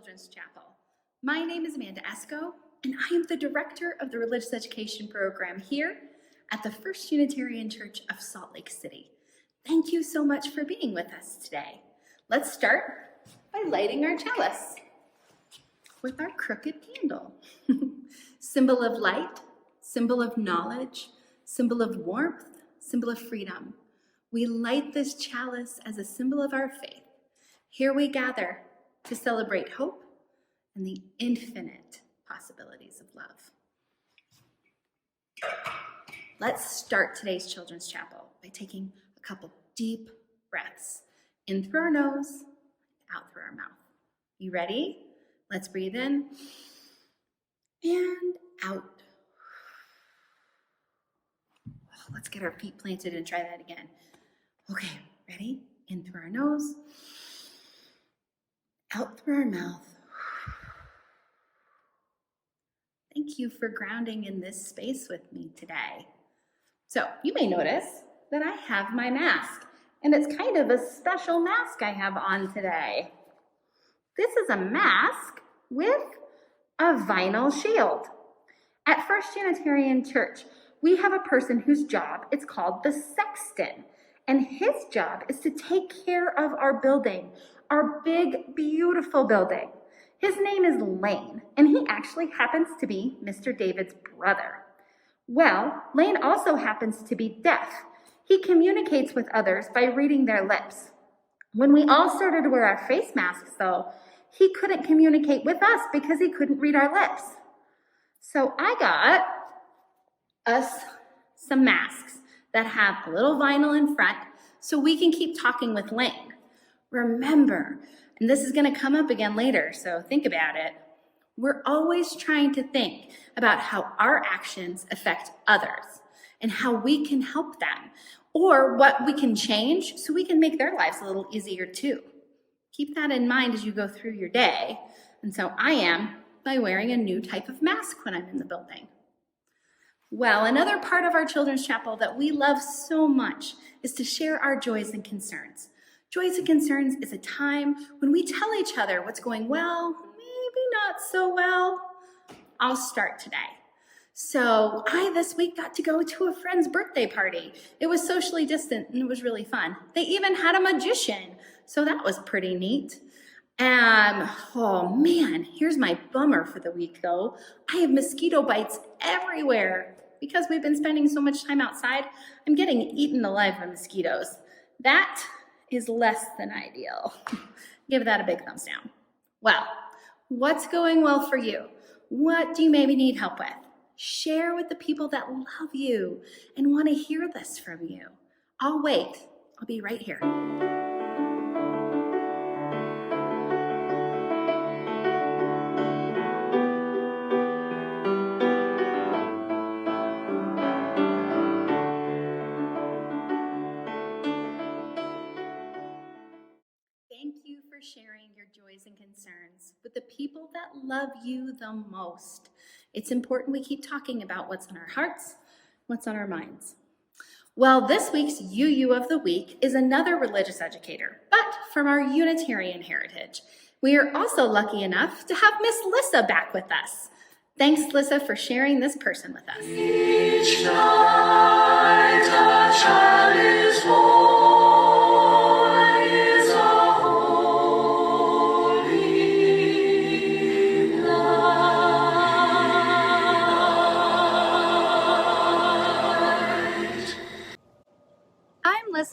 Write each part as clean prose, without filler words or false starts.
Children's Chapel. My name is Amanda Esco, and I am the director of the Religious Education program here at the First Unitarian Church of Salt Lake City. Thank you so much for being with us today. Let's start by lighting our chalice with our crooked candle. Symbol of light, symbol of knowledge, symbol of warmth, symbol of freedom. We light this chalice as a symbol of our faith. Here we gather to celebrate hope and the infinite possibilities of love. Let's start today's Children's Chapel by taking a couple deep breaths in through our nose, out through our mouth. You ready? Let's breathe in and out. Let's get our feet planted and try that again. Okay, ready? In through our nose, out through our mouth. Thank you for grounding in this space with me today. So you may notice that I have my mask, and it's kind of a special mask I have on today. This is a mask with a vinyl shield. At First Unitarian Church, we have a person whose job is called the sexton, and his job is to take care of our building, our big, beautiful building. His name is Lane, and he actually happens to be Mr. David's brother. Well, Lane also happens to be deaf. He communicates with others by reading their lips. When we all started to wear our face masks, though, he couldn't communicate with us because he couldn't read our lips. So I got us some masks that have a little vinyl in front so we can keep talking with Lane. Remember, and this is going to come up again later, so think about it. We're always trying to think about how our actions affect others and how we can help them, or what we can change so we can make their lives a little easier too. Keep that in mind as you go through your day. And so I am by wearing a new type of mask when I'm in the building. Well, another part of our Children's Chapel that we love so much is to share our joys and concerns. Joys and concerns is a time when we tell each other what's going well, maybe not so well. I'll start today. So I this week got to go to a friend's birthday party. It was socially distant and it was really fun. They even had a magician, so that was pretty neat. Oh man, here's my bummer for the week though. I have mosquito bites everywhere. Because we've been spending so much time outside, I'm getting eaten alive by mosquitoes. That is less than ideal. Give that a big thumbs down. Well, what's going well for you? What do you maybe need help with? Share with the people that love you and want to hear this from you. I'll wait. I'll be right here. Sharing your joys and concerns with the people that love you the most. It's important we keep talking about what's on our hearts, what's on our minds. Well, this week's UU of the Week is another religious educator, but from our Unitarian heritage. We are also lucky enough to have Miss Lissa back with us. Thanks, Lissa, for sharing this person with us. Each night a child is born, is a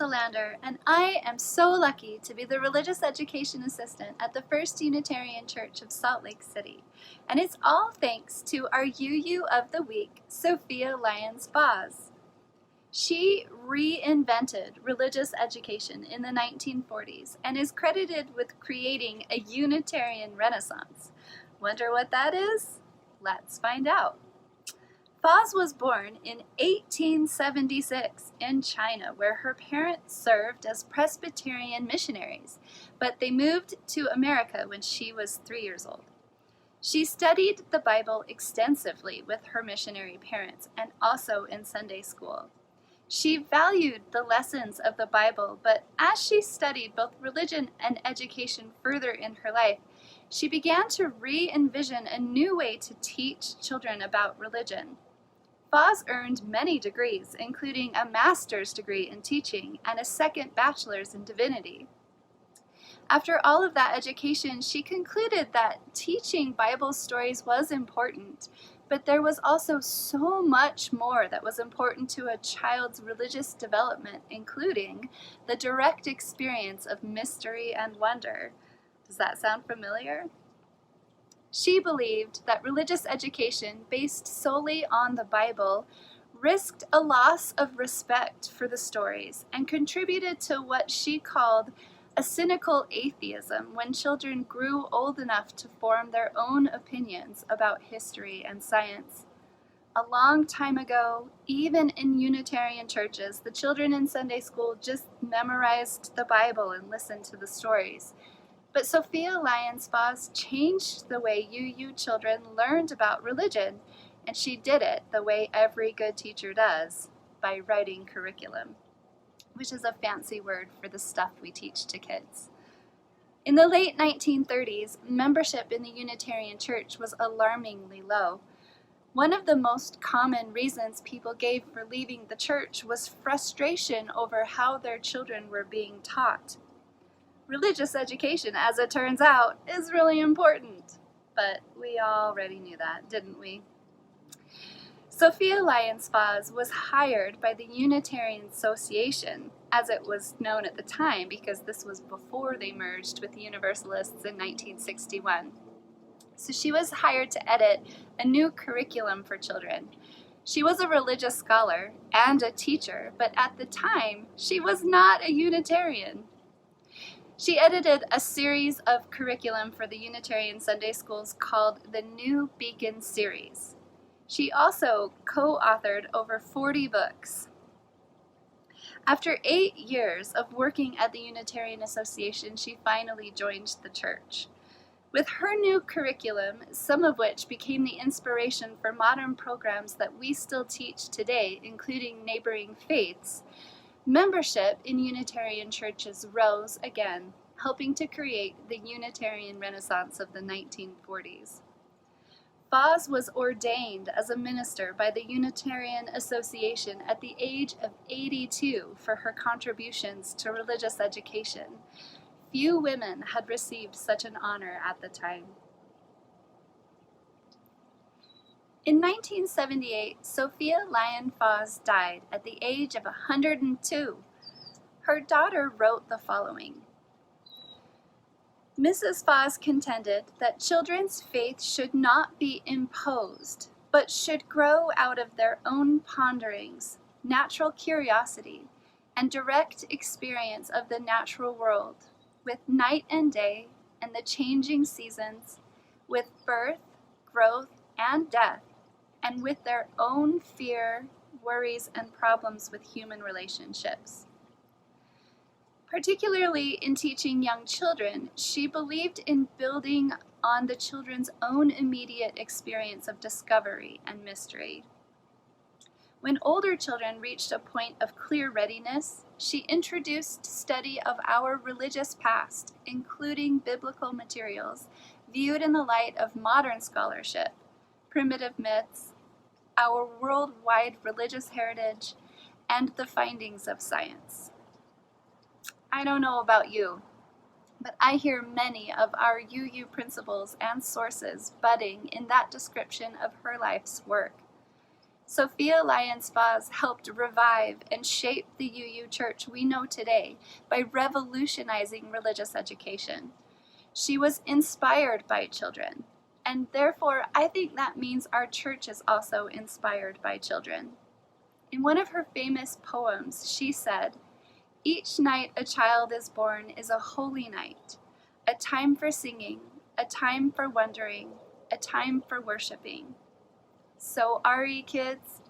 Lander, and I am so lucky to be the Religious Education Assistant at the First Unitarian Church of Salt Lake City. And it's all thanks to our UU of the Week, Sophia Lyon Fahs. She reinvented religious education in the 1940s and is credited with creating a Unitarian Renaissance. Wonder what that is? Let's find out. Fahs was born in 1876 in China, where her parents served as Presbyterian missionaries, but they moved to America when she was 3 years old. She studied the Bible extensively with her missionary parents and also in Sunday school. She valued the lessons of the Bible, but as she studied both religion and education further in her life, she began to re-envision a new way to teach children about religion. Fahs earned many degrees, including a master's degree in teaching and a second bachelor's in divinity. After all of that education, she concluded that teaching Bible stories was important, but there was also so much more that was important to a child's religious development, including the direct experience of mystery and wonder. Does that sound familiar? She believed that religious education based solely on the Bible risked a loss of respect for the stories and contributed to what she called a cynical atheism when children grew old enough to form their own opinions about history and science. A long time ago, even in Unitarian churches, the children in Sunday school just memorized the Bible and listened to the stories. But Sophia Lyon Fahs changed the way UU children learned about religion, and she did it the way every good teacher does, by writing curriculum, which is a fancy word for the stuff we teach to kids. In the late 1930s, membership in the Unitarian Church was alarmingly low. One of the most common reasons people gave for leaving the church was frustration over how their children were being taught. Religious education, as it turns out, is really important, but we already knew that, didn't we? Sophia Lyon Fahs was hired by the Unitarian Association, as it was known at the time, because this was before they merged with the Universalists in 1961. So she was hired to edit a new curriculum for children. She was a religious scholar and a teacher, but at the time, she was not a Unitarian. She edited a series of curriculum for the Unitarian Sunday schools called the New Beacon Series. She also co-authored over 40 books. After 8 years of working at the Unitarian Association, she finally joined the church. With her new curriculum, some of which became the inspiration for modern programs that we still teach today, including neighboring faiths, membership in Unitarian churches rose again, helping to create the Unitarian Renaissance of the 1940s. Fahs was ordained as a minister by the Unitarian Association at the age of 82 for her contributions to religious education. Few women had received such an honor at the time. In 1978, Sophia Lyon Fahs died at the age of 102. Her daughter wrote the following. Mrs. Fahs contended that children's faith should not be imposed, but should grow out of their own ponderings, natural curiosity, and direct experience of the natural world, with night and day and the changing seasons, with birth, growth, and death, and with their own fear, worries, and problems with human relationships. Particularly in teaching young children, she believed in building on the children's own immediate experience of discovery and mystery. When older children reached a point of clear readiness, she introduced study of our religious past, including biblical materials, viewed in the light of modern scholarship, primitive myths, our worldwide religious heritage, and the findings of science. I don't know about you, but I hear many of our UU principles and sources budding in that description of her life's work. Sophia Lyon Fahs helped revive and shape the UU church we know today by revolutionizing religious education. She was inspired by children, and therefore I think that means our church is also inspired by children. In one of her famous poems, she said, "Each night a child is born is a holy night, a time for singing, a time for wondering, a time for worshiping." So RE kids,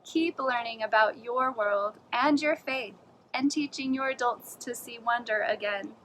keep learning about your world and your faith and teaching your adults to see wonder again.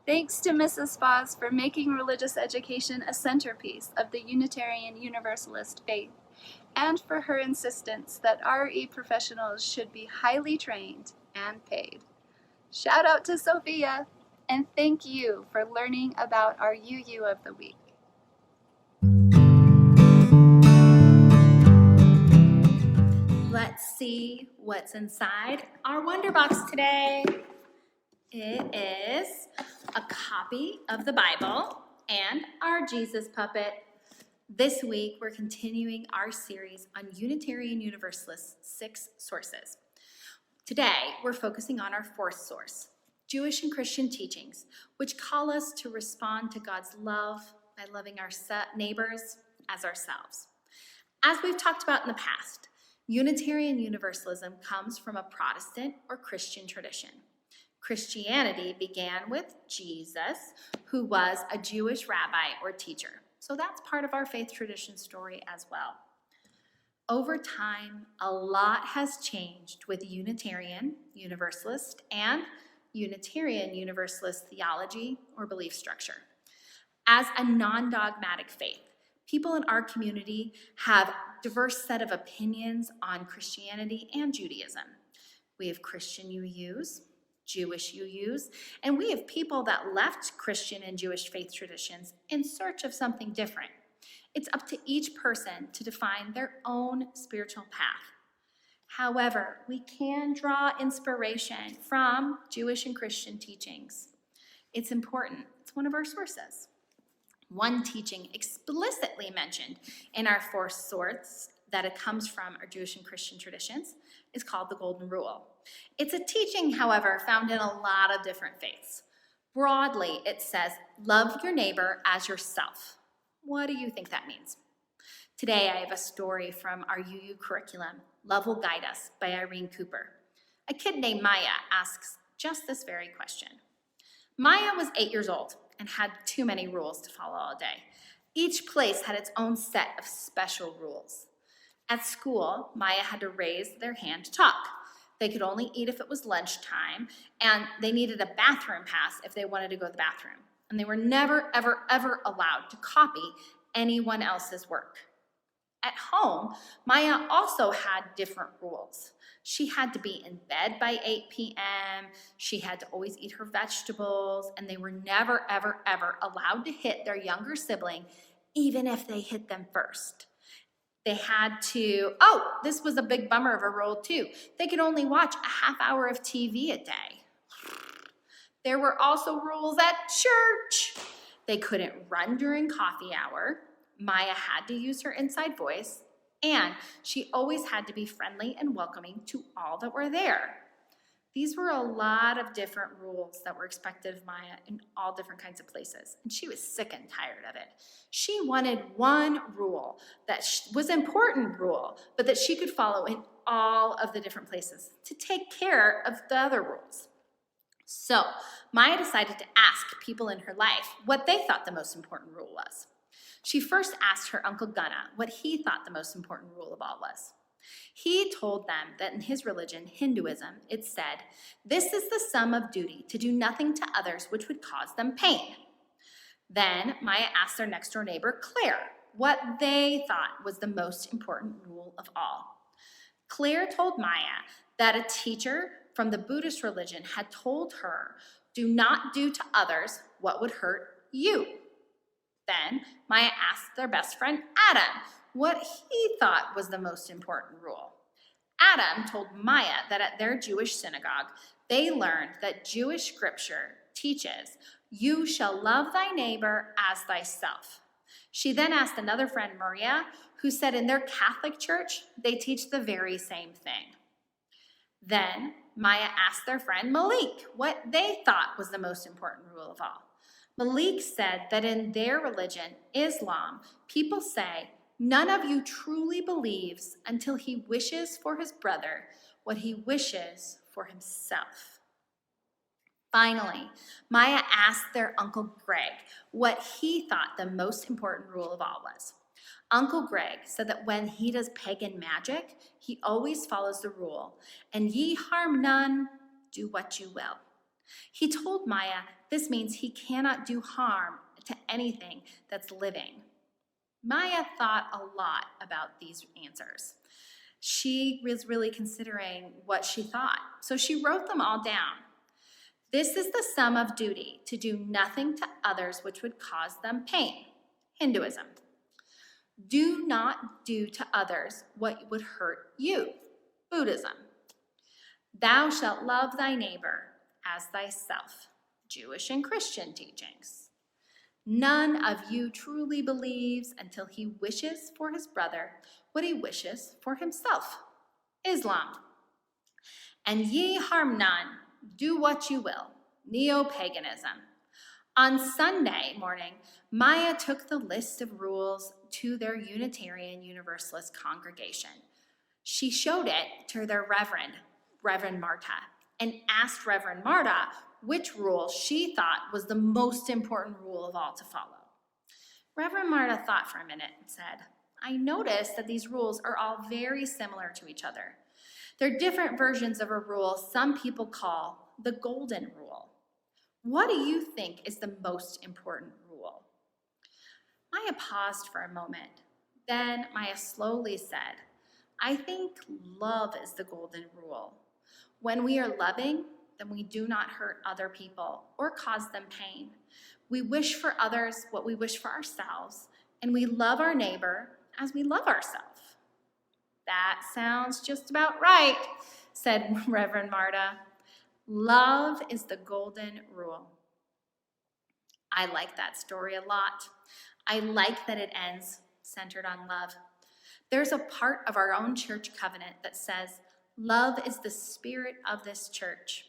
Thanks to Mrs. Fahs for making religious education a centerpiece of the Unitarian Universalist faith, and for her insistence that RE professionals should be highly trained and paid. Shout out to Sophia! and thank you for learning about our UU of the Week. Let's see what's inside our Wonder Box today. It is a copy of the Bible and our Jesus puppet. This week, we're continuing our series on Unitarian Universalist 6 sources. Today, we're focusing on our fourth source, Jewish and Christian teachings, which call us to respond to God's love by loving our neighbors as ourselves. As we've talked about in the past, Unitarian Universalism comes from a Protestant or Christian tradition. Christianity began with Jesus, who was a Jewish rabbi or teacher. So that's part of our faith tradition story as well. Over time, a lot has changed with Unitarian Universalist and Unitarian Universalist theology or belief structure. As a non-dogmatic faith, people in our community have a diverse set of opinions on Christianity and Judaism. We have Christian UUs, Jewish UUs, and we have people that left Christian and Jewish faith traditions in search of something different. It's up to each person to define their own spiritual path. However, we can draw inspiration from Jewish and Christian teachings. It's important. It's one of our sources. One teaching explicitly mentioned in our fourth source that it comes from our Jewish and Christian traditions is called the Golden Rule. It's a teaching, however, found in a lot of different faiths. Broadly, it says, love your neighbor as yourself. What do you think that means? Today, I have a story from our UU curriculum, Love Will Guide Us, by Irene Cooper. A kid named Maya asks just this very question. Maya was 8 years old and had too many rules to follow all day. Each place had its own set of special rules. At school, Maya had to raise their hand to talk. They could only eat if it was lunchtime, and they needed a bathroom pass if they wanted to go to the bathroom. And they were never, ever, ever allowed to copy anyone else's work. At home, Maya also had different rules. She had to be in bed by 8 p.m., she had to always eat her vegetables, and they were never, ever, ever allowed to hit their younger sibling, even if they hit them first. They had to, this was a big bummer of a rule too. They could only watch a half hour of TV a day. There were also rules at church. They couldn't run during coffee hour. Maya had to use her inside voice, and she always had to be friendly and welcoming to all that were there. These were a lot of different rules that were expected of Maya in all different kinds of places, and she was sick and tired of it. She wanted one rule that was an important rule, but that she could follow in all of the different places to take care of the other rules. So Maya decided to ask people in her life what they thought the most important rule was. She first asked her Uncle Gunna what he thought the most important rule of all was. He told them that in his religion, Hinduism, it said, "This is the sum of duty, to do nothing to others which would cause them pain." Then Maya asked their next door neighbor, Claire, what they thought was the most important rule of all. Claire told Maya that a teacher from the Buddhist religion had told her, do not do to others what would hurt you. Then Maya asked their best friend, Adam, what he thought was the most important rule. Adam told Maya that at their Jewish synagogue, they learned that Jewish scripture teaches, you shall love thy neighbor as thyself. She then asked another friend, Maria, who said in their Catholic church, they teach the very same thing. Then Maya asked their friend Malik what they thought was the most important rule of all. Malik said that in their religion, Islam, people say, none of you truly believes until he wishes for his brother what he wishes for himself. Finally, Maya asked their Uncle Greg what he thought the most important rule of all was. Uncle Greg said that when he does pagan magic, he always follows the rule, and ye harm none, do what you will. He told Maya this means he cannot do harm to anything that's living. Maya thought a lot about these answers. She was really considering what she thought, so she wrote them all down. This is the sum of duty, to do nothing to others which would cause them pain. Hinduism. Do not do to others what would hurt you. Buddhism. Thou shalt love thy neighbor as thyself. Jewish and Christian teachings. None of you truly believes until he wishes for his brother what he wishes for himself. Islam. And ye harm none, do what you will. Neo-paganism. On Sunday morning, Maya took the list of rules to their Unitarian Universalist congregation. She showed it to their Reverend Marta, and asked Reverend Marta which rule she thought was the most important rule of all to follow. Reverend Marta thought for a minute and said, I noticed that these rules are all very similar to each other. They're different versions of a rule some people call the Golden Rule. What do you think is the most important rule? Maya paused for a moment. Then Maya slowly said, I think love is the Golden Rule. When we are loving, then we do not hurt other people or cause them pain. We wish for others what we wish for ourselves, and we love our neighbor as we love ourselves. That sounds just about right, said Reverend Marta. Love is the Golden Rule. I like that story a lot. I like that it ends centered on love. There's a part of our own church covenant that says, love is the spirit of this church.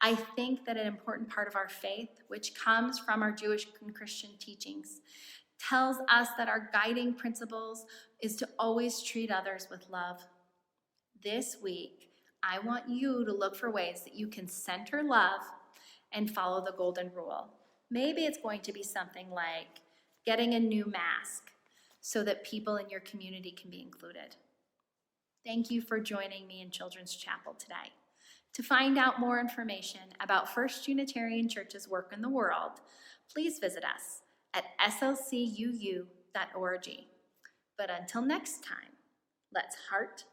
I think that an important part of our faith, which comes from our Jewish and Christian teachings, tells us that our guiding principles is to always treat others with love. This week, I want you to look for ways that you can center love and follow the Golden Rule. Maybe it's going to be something like getting a new mask so that people in your community can be included. Thank you for joining me in Children's Chapel today. To find out more information about First Unitarian Church's work in the world, please visit us at slcuu.org. But until next time, let's heart